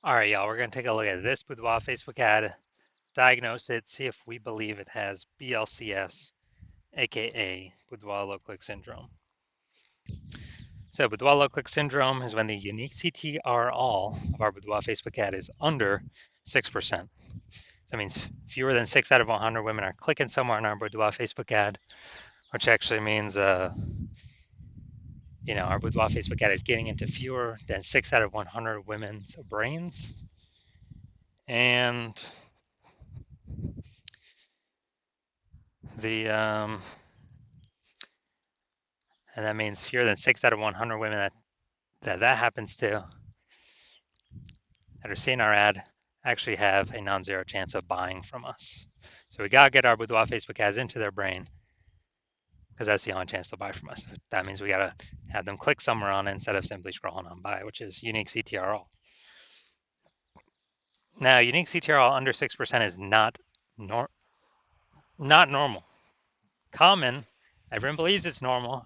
All right, y'all, we're going to take a look at this Boudoir Facebook ad, diagnose it, see if we believe it has BLCS, aka Boudoir low click syndrome. So, Boudoir low click syndrome is when the unique CTR all of our Boudoir Facebook ad is under 6%. That means fewer than 6 out of 100 women are clicking somewhere on our Boudoir Facebook ad, which actually means, our Boudoir Facebook ad is getting into fewer than 6 out of 100 women's brains. And the and that means fewer than 6 out of 100 women that happens to that are seeing our ad actually have a non-zero chance of buying from us. So we gotta get our Boudoir Facebook ads into their brain because that's the only chance they'll buy from us. That means we gotta have them click somewhere on it instead of simply scrolling on by, which is unique CTRL. Now, unique CTRL under 6% is not normal. Common, everyone believes it's normal.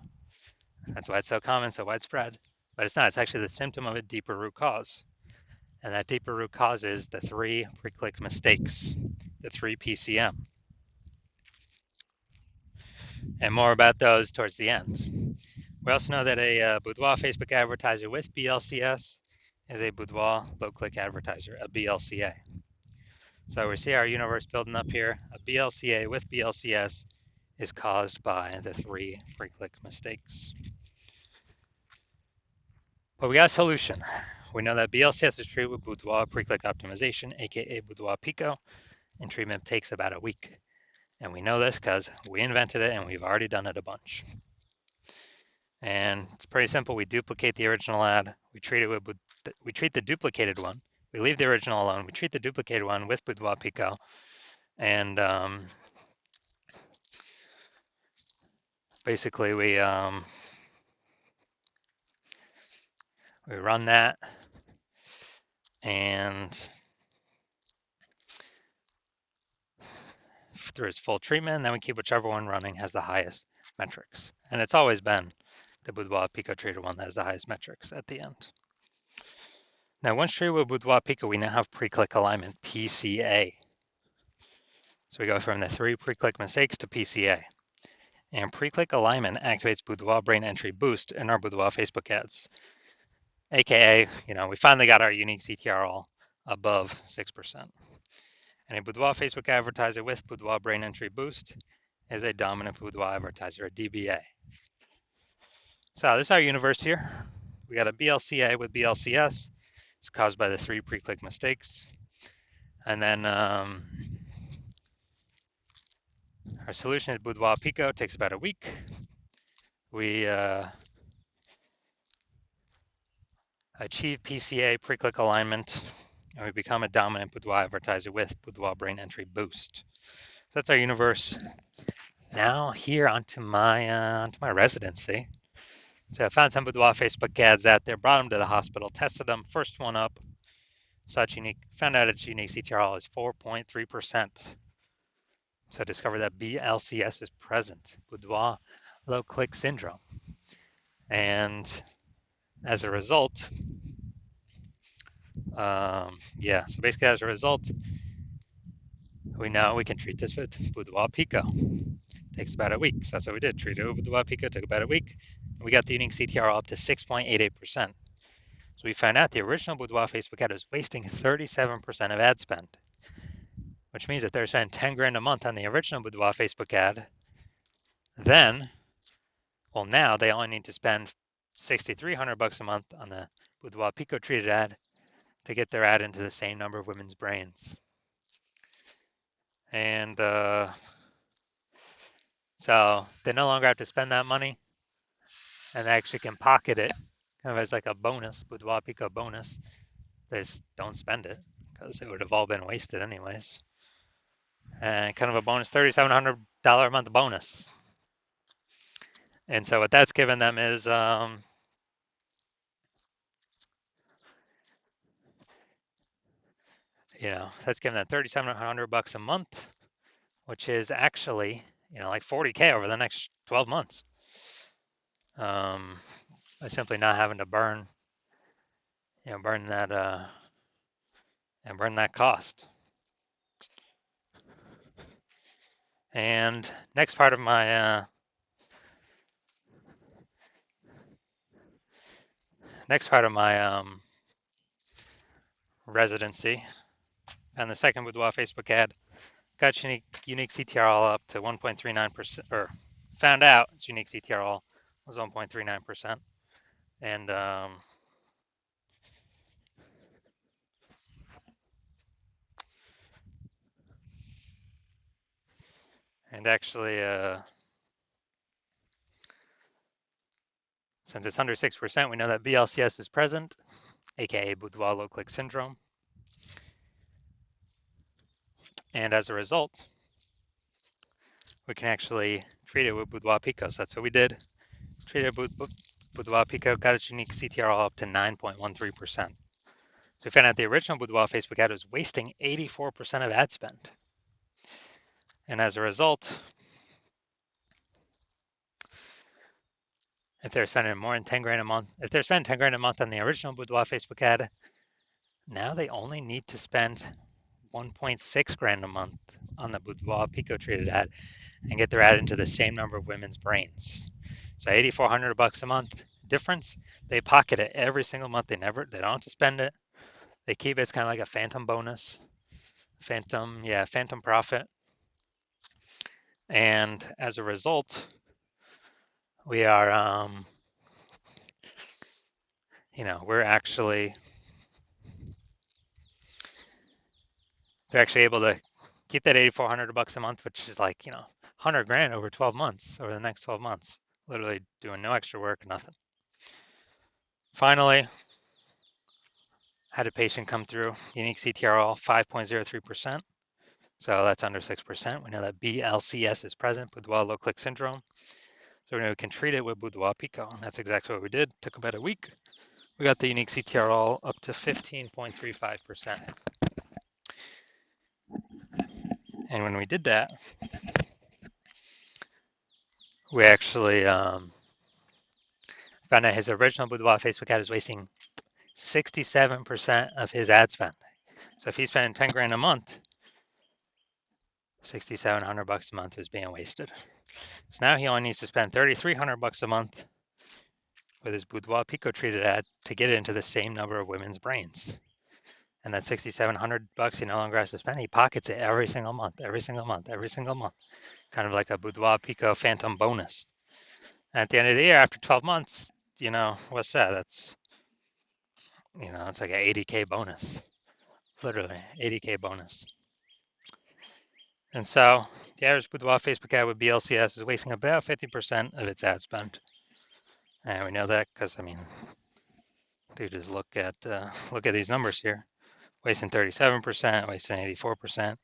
That's why it's so common, so widespread. But it's not. It's actually the symptom of a deeper root cause. And that deeper root cause is the 3 pre-click mistakes, the 3 PCM. And more about those towards the end. We also know that a Boudoir Facebook advertiser with BLCS is a Boudoir low-click advertiser, a BLCA. So we see our universe building up here. A BLCA with BLCS is caused by the 3 pre-click mistakes. But we got a solution. We know that BLCS is treated with Boudoir pre-click optimization, aka Boudoir Pico, and treatment takes about a week. And we know this because we invented it and we've already done it a bunch. And it's pretty simple. We duplicate the original ad. We treat the duplicated one. We leave the original alone. We treat the duplicated one with Boudoir Pico, and basically we run that, and through its full treatment, and then we keep whichever one running has the highest metrics. And it's always been the Boudoir Pico treated one that has the highest metrics at the end. Now, once treated with Boudoir Pico, we now have pre-click alignment, PCA. So we go from the 3 pre-click mistakes to PCA. And pre-click alignment activates Boudoir brain entry boost in our Boudoir Facebook ads. AKA, we finally got our unique CTR all above 6%. And a Boudoir Facebook advertiser with Boudoir brain entry boost is a dominant Boudoir advertiser, a DBA. So this is our universe here. We got a BLCA with BLCS. It's caused by the 3 pre-click mistakes. And then our solution is Boudoir Pico. It takes about a week. We achieve PCA pre-click alignment, and we become a dominant Boudoir advertiser with Boudoir brain entry boost. So that's our universe. Now here onto my residency. So I found some Boudoir Facebook ads out there, brought them to the hospital, tested them. First one up, found out its unique CTRL is 4.3%. So I discovered that BLCS is present, Boudoir low click syndrome. And as a result, so basically as a result, we know we can treat this with Boudoir Pico. Takes about a week. So that's what we did. Treat it with Boudoir Pico, took about a week. And we got the unique CTR up to 6.88%. So we found out the original Boudoir Facebook ad was wasting 37% of ad spend, which means if they're spending 10 grand a month on the original Boudoir Facebook ad, then, now they only need to spend 6,300 bucks a month on the Boudoir Pico treated ad to get their ad into the same number of women's brains. And so they no longer have to spend that money, and they actually can pocket it kind of as like a bonus, Boudoir Pico bonus. They just don't spend it because it would have all been wasted anyways. And kind of a bonus, $3,700 a month bonus. And so what that's given them is, that's given them 3,700 bucks a month, which is actually, like 40K over the next 12 months. By simply not having to burn that and burn that cost. And next part of my residency, and the second Boudoir Facebook ad, got unique CTRL up to 1.39%, or found out its unique CTRL was 1.39%, and actually, since it's under 6%, we know that BLCS is present, aka Boudoir low click syndrome, and as a result, we can actually treat it with Boudoir Pico. So that's what we did. Treated with Boudoir Pico, got its unique CTRL up to 9.13%. So we found out the original Boudoir Facebook ad was wasting 84% of ad spend. And as a result, if they're spending more than 10 grand a month, if they're spending 10 grand a month on the original Boudoir Facebook ad, now they only need to spend 1.6 grand a month on the Boudoir Pico treated ad and get their ad into the same number of women's brains. So $8,400 a month difference. They pocket it every single month. They don't have to spend it. They keep it. It's kind of like a phantom bonus, phantom profit. And as a result, we are, we're actually, they're actually able to keep that $8,400 a month, which is like, 100 grand over 12 months, over the next 12 months, literally doing no extra work, nothing. Finally, had a patient come through, unique CTRL 5.03%. So that's under 6%. We know that BLCS is present, Boudoir low click syndrome. So we know we can treat it with Boudoir Pico. And that's exactly what we did. Took about a week. We got the unique CTRL up to 15.35%. And when we did that, we actually found out his original Boudoir Facebook ad was wasting 67% of his ad spend. So if he's spending 10 grand a month, $6,700 a month was being wasted. So now he only needs to spend $3,300 a month with his Boudoir Pico treated ad to get it into the same number of women's brains. And that $6,700 he no longer has to spend. He pockets it every single month, every single month, every single month. Kind of like a Boudoir Pico phantom bonus. And at the end of the year, after 12 months, what's that? That's, it's like an 80K bonus. Literally, 80K bonus. And so the average Boudoir Facebook ad with BLCS is wasting about 50% of its ad spend. And we know that because, dude, just look at these numbers here. Wasting 37%, wasting 84%,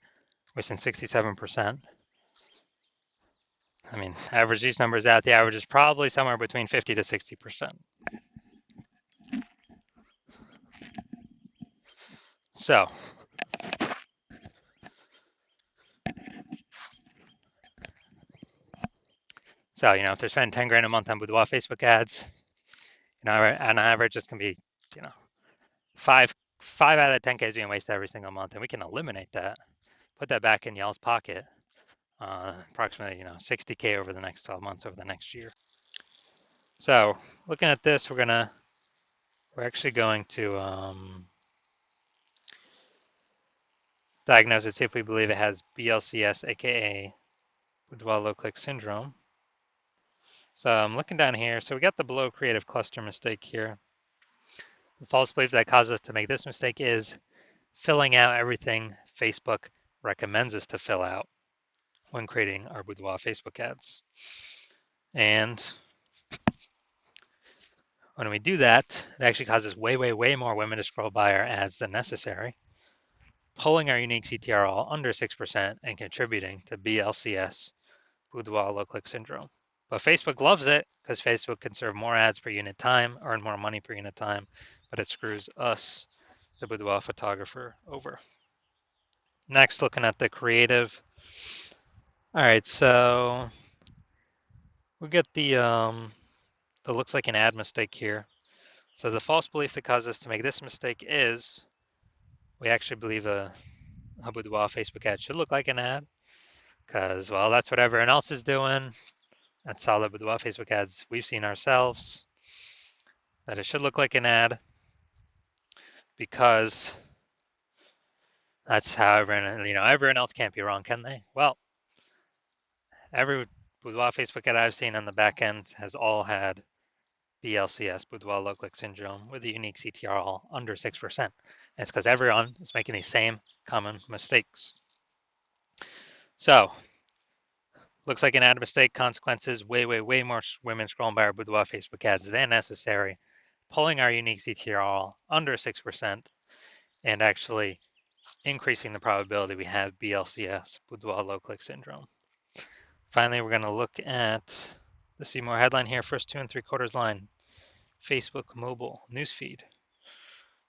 wasting 67%. Average these numbers out, the average is probably somewhere between 50 to 60%. So, if they're spending 10 grand a month on Boudoir Facebook ads, on average, it's going to be, five out of 10 K is being wasted every single month. And we can eliminate that, put that back in y'all's pocket, approximately, 60K over the next 12 months, over the next year. So looking at this, we're actually going to diagnose it, see if we believe it has BLCS, aka Boudoir low click syndrome. So I'm looking down here. So we got the below creative cluster mistake here. The false belief that caused us to make this mistake is filling out everything Facebook recommends us to fill out when creating our Boudoir Facebook ads. And when we do that, it actually causes way, way, way more women to scroll by our ads than necessary, pulling our unique CTRL under 6% and contributing to BLCS, Boudoir low click syndrome. But Facebook loves it because Facebook can serve more ads per unit time, earn more money per unit time, but it screws us, the boudoir photographer, over. Next, looking at the creative. All right, so we get the that looks like an ad mistake here. So the false belief that caused us to make this mistake is we actually believe a boudoir Facebook ad should look like an ad because, well, that's what everyone else is doing. That's all the boudoir Facebook ads we've seen ourselves, that it should look like an ad because that's how everyone else can't be wrong, can they? Well, every boudoir Facebook ad I've seen on the back end has all had BLCS, boudoir low click syndrome, with a unique CTR under 6%. And it's because everyone is making these same common mistakes. So, looks like an ad mistake, consequences, way more women scrolling by our boudoir Facebook ads than necessary, pulling our unique CTR under 6%, and actually increasing the probability we have BLCS, boudoir low click syndrome. Finally, we're going to look at the see more headline here, first 2 3/4 line, Facebook mobile newsfeed.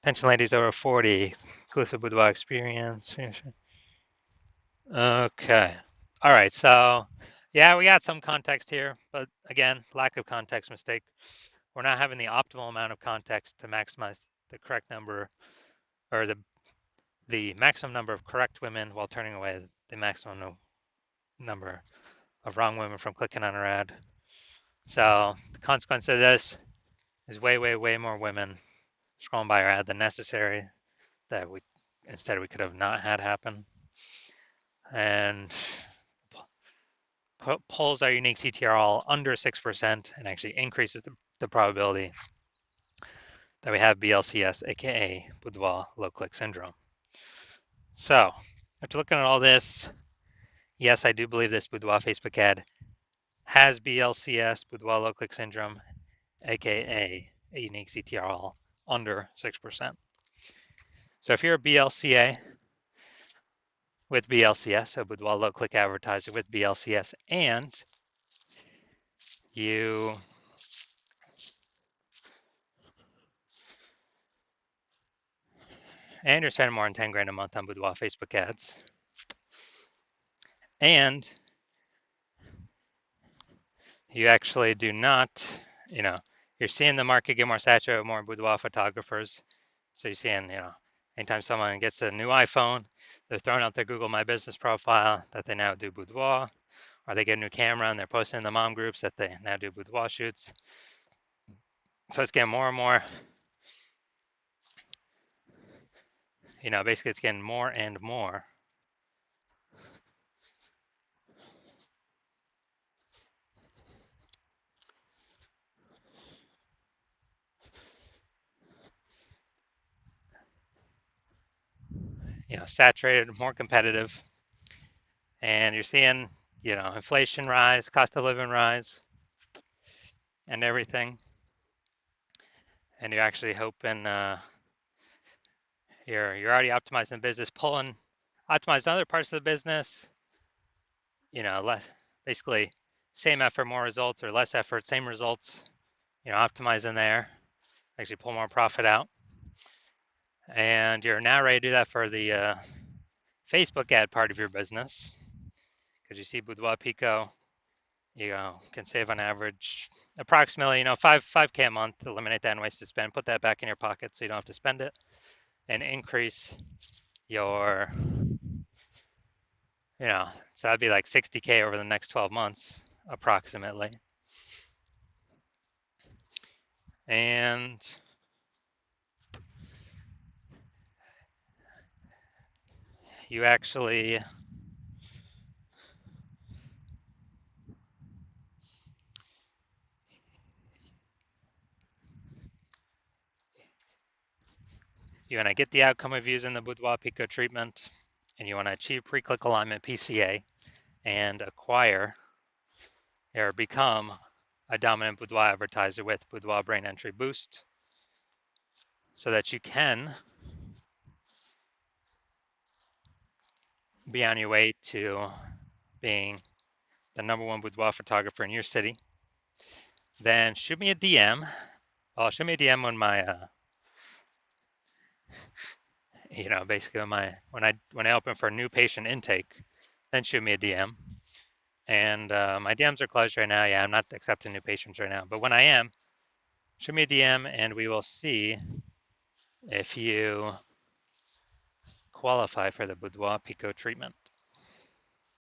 Attention ladies over 40, exclusive boudoir experience. Okay. All right, so yeah, we got some context here, but again, lack of context mistake. We're not having the optimal amount of context to maximize the correct number, or the maximum number of correct women while turning away the maximum number of wrong women from clicking on our ad. So the consequence of this is way more women scrolling by our ad than necessary that we could have not had happen, and pulls our unique CTR all under 6% and actually increases the probability that we have BLCS, aka boudoir low click syndrome. So after looking at all this, yes, I do believe this boudoir Facebook ad has BLCS, boudoir low click syndrome, aka a unique CTR all under 6%. So if you're a BLCA with BLCS, so boudoir low click advertiser with BLCS, and you you're spending more than 10 grand a month on boudoir Facebook ads, and you actually do not, you're seeing the market get more saturated with more boudoir photographers. So you're seeing, anytime someone gets a new iPhone, they're throwing out their Google My Business profile that they now do boudoir, or they get a new camera and they're posting in the mom groups that they now do boudoir shoots. So it's getting more and more, basically it's getting more and more. Saturated, more competitive, and you're seeing, inflation rise, cost of living rise, and everything. And you're actually hoping you're already optimizing the business, optimizing other parts of the business. Less, basically, same effort, more results, or less effort, same results. Optimizing there, actually pull more profit out. And you're now ready to do that for the Facebook ad part of your business, because you see Boudoir Pico, you can save on average approximately 5K a month. Eliminate that unwasted spend, put that back in your pocket so you don't have to spend it, and increase your so that'd be like 60K over the next 12 months approximately. And you actually want to get the outcome of using the Boudoir Pico treatment, and you want to achieve pre-click alignment PCA and acquire or become a dominant boudoir advertiser with Boudoir Brain Entry Boost, so that you can be on your way to being the #1 boudoir photographer in your city. Then shoot me a DM. Well, shoot me a DM when my basically when I open for a new patient intake, then shoot me a DM. And my DMs are closed right now. Yeah, I'm not accepting new patients right now. But when I am, shoot me a DM and we will see if you qualify for the Boudoir Picot treatment.